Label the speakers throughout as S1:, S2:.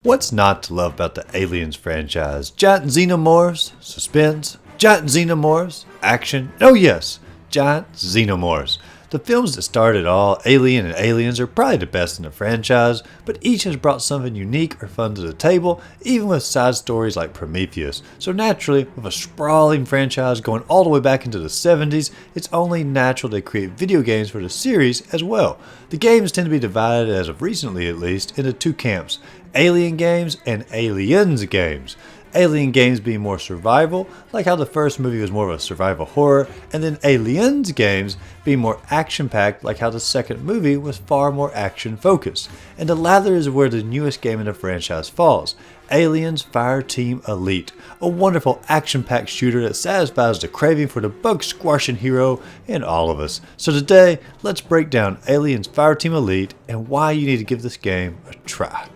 S1: What's not to love about the Aliens franchise? Giant xenomorphs, suspense, giant xenomorphs, action, oh yes, giant xenomorphs. The films that started all, Alien and Aliens, are probably the best in the franchise, but each has brought something unique or fun to the table, even with side stories like Prometheus. So naturally, with a sprawling franchise going all the way back into the 70s, it's only natural to create video games for the series as well. The games tend to be divided, as of recently at least, into two camps: Alien games and Aliens games. Alien games being more survival, like how the first movie was more of a survival horror, and then Aliens games being more action-packed, like how the second movie was far more action-focused. And the latter is where the newest game in the franchise falls: Aliens Fireteam Elite, a wonderful action-packed shooter that satisfies the craving for the bug-squashing hero in all of us. So today, let's break down Aliens Fireteam Elite and why you need to give this game a try.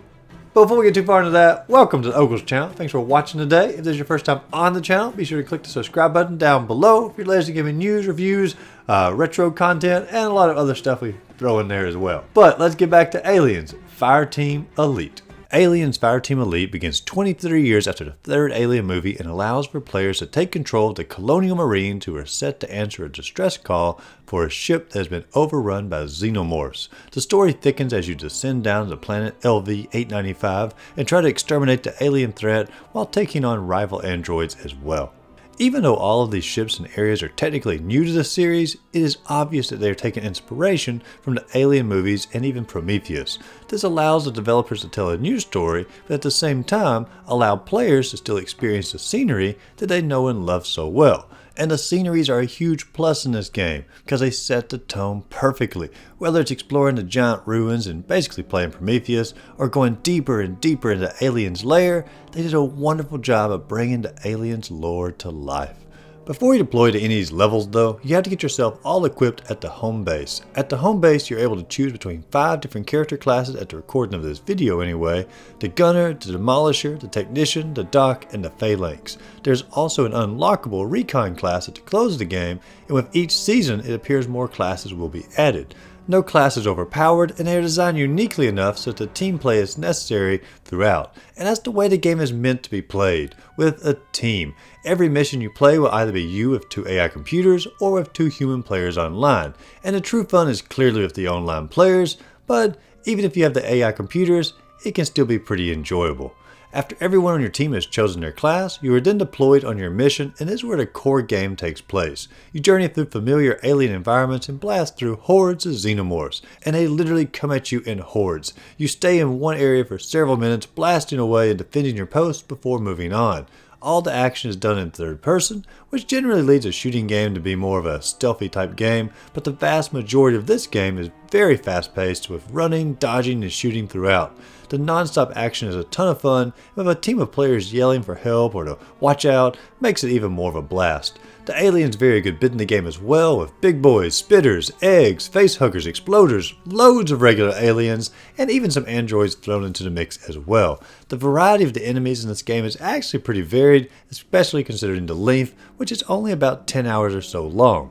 S1: But before we get too far into that, welcome to the Ogles channel. Thanks for watching today. If this is your first time on the channel, be sure to click the subscribe button down below if you're lazy to give me news, reviews, retro content, and a lot of other stuff we throw in there as well. But let's get back to Aliens Fireteam Elite. Aliens Fireteam Elite begins 23 years after the third Alien movie and allows for players to take control of the Colonial Marines who are set to answer a distress call for a ship that has been overrun by xenomorphs. The story thickens as you descend down to the planet LV-895 and try to exterminate the alien threat while taking on rival androids as well. Even though all of these ships and areas are technically new to the series, it is obvious that they are taking inspiration from the Alien movies and even Prometheus. This allows the developers to tell a new story, but at the same time allow players to still experience the scenery that they know and love so well. And the sceneries are a huge plus in this game, because they set the tone perfectly. Whether it's exploring the giant ruins and basically playing Prometheus, or going deeper and deeper into Alien's lair, they did a wonderful job of bringing the Alien's lore to life. Before you deploy to any of these levels though, you have to get yourself all equipped at the home base. At the home base, you're able to choose between 5 different character classes at the recording of this video anyway: the Gunner, the Demolisher, the Technician, the Doc, and the Phalanx. There's also an unlockable Recon class at the close of the game, and with each season it appears more classes will be added. No class is overpowered, and they are designed uniquely enough so that the team play is necessary throughout. And that's the way the game is meant to be played, with a team. Every mission you play will either be you with 2 AI computers or with 2 human players online. And the true fun is clearly with the online players, but even if you have the AI computers, it can still be pretty enjoyable. After everyone on your team has chosen their class, you are then deployed on your mission, and this is where the core game takes place. You journey through familiar alien environments and blast through hordes of xenomorphs, and they literally come at you in hordes. You stay in one area for several minutes, blasting away and defending your post before moving on. All the action is done in third person, which generally leads a shooting game to be more of a stealthy type game, but the vast majority of this game is very fast paced with running, dodging, and shooting throughout. The non-stop action is a ton of fun, and with a team of players yelling for help or to watch out makes it even more of a blast. The Alien's very good bit in the game as well, with big boys, spitters, eggs, facehuggers, exploders, loads of regular aliens, and even some androids thrown into the mix as well. The variety of the enemies in this game is actually pretty varied, especially considering the length, which is only about 10 hours or so long.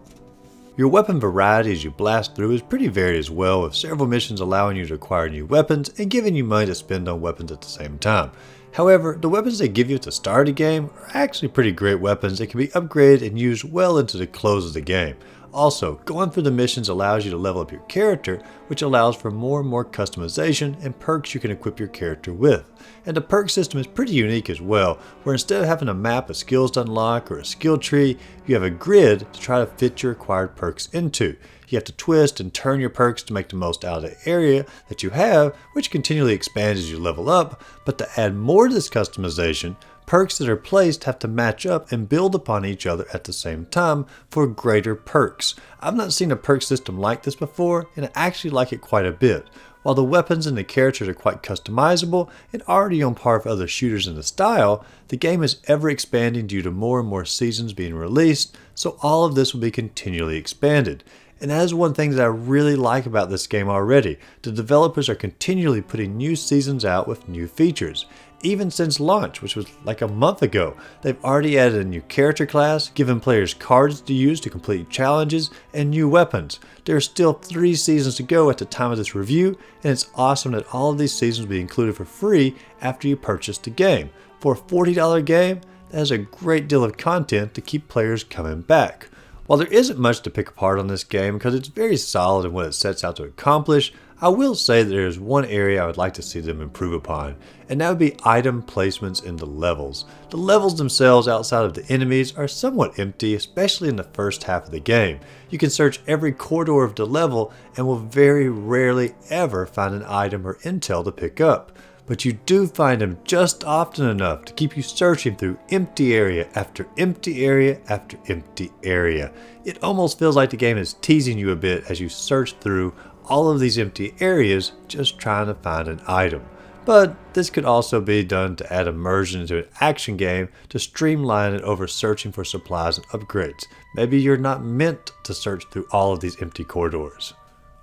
S1: Your weapon variety as you blast through is pretty varied as well, with several missions allowing you to acquire new weapons and giving you money to spend on weapons at the same time. However, the weapons they give you at the start of the game are actually pretty great weapons that can be upgraded and used well into the close of the game. Also, going through the missions allows you to level up your character, which allows for more and more customization and perks you can equip your character with. And the perk system is pretty unique as well, where instead of having a map of skills to unlock or a skill tree, you have a grid to try to fit your acquired perks into. You have to twist and turn your perks to make the most out of the area that you have, which continually expands as you level up, but to add more to this customization, perks that are placed have to match up and build upon each other at the same time for greater perks. I've not seen a perk system like this before, and I actually like it quite a bit. While the weapons and the characters are quite customizable and already on par with other shooters in the style, the game is ever expanding due to more and more seasons being released, so all of this will be continually expanded. And that is one thing that I really like about this game already. The developers are continually putting new seasons out with new features. Even since launch, which was like a month ago, they've already added a new character class, given players cards to use to complete challenges, and new weapons. There are still 3 seasons to go at the time of this review, and it's awesome that all of these seasons will be included for free after you purchase the game. For a $40 game, that is a great deal of content to keep players coming back. While there isn't much to pick apart on this game because it's very solid in what it sets out to accomplish, I will say that there is one area I would like to see them improve upon, and that would be item placements in the levels. The levels themselves outside of the enemies are somewhat empty, especially in the first half of the game. You can search every corridor of the level and will very rarely ever find an item or intel to pick up. But you do find them just often enough to keep you searching through empty area after empty area after empty area. It almost feels like the game is teasing you a bit as you search through all of these empty areas just trying to find an item. But this could also be done to add immersion into an action game to streamline it over searching for supplies and upgrades. Maybe you're not meant to search through all of these empty corridors.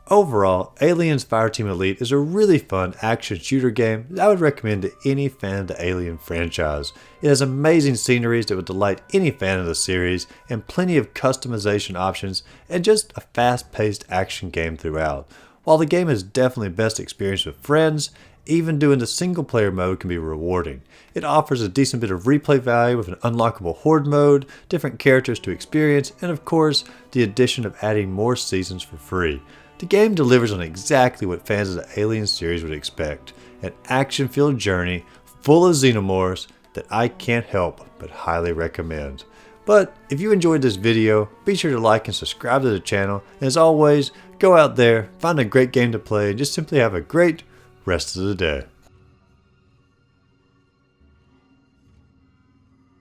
S1: Overall, Aliens Fireteam Elite is a really fun action shooter game that I would recommend to any fan of the Alien franchise. It has amazing sceneries that would delight any fan of the series, and plenty of customization options, and just a fast-paced action game throughout. While the game is definitely best experienced with friends, even doing the single-player mode can be rewarding. It offers a decent bit of replay value with an unlockable horde mode, different characters to experience, and of course, the addition of adding more seasons for free. The game delivers on exactly what fans of the Alien series would expect, an action-filled journey full of xenomorphs that I can't help but highly recommend. But if you enjoyed this video, be sure to like and subscribe to the channel, and as always, go out there, find a great game to play, and just simply have a great rest of the day.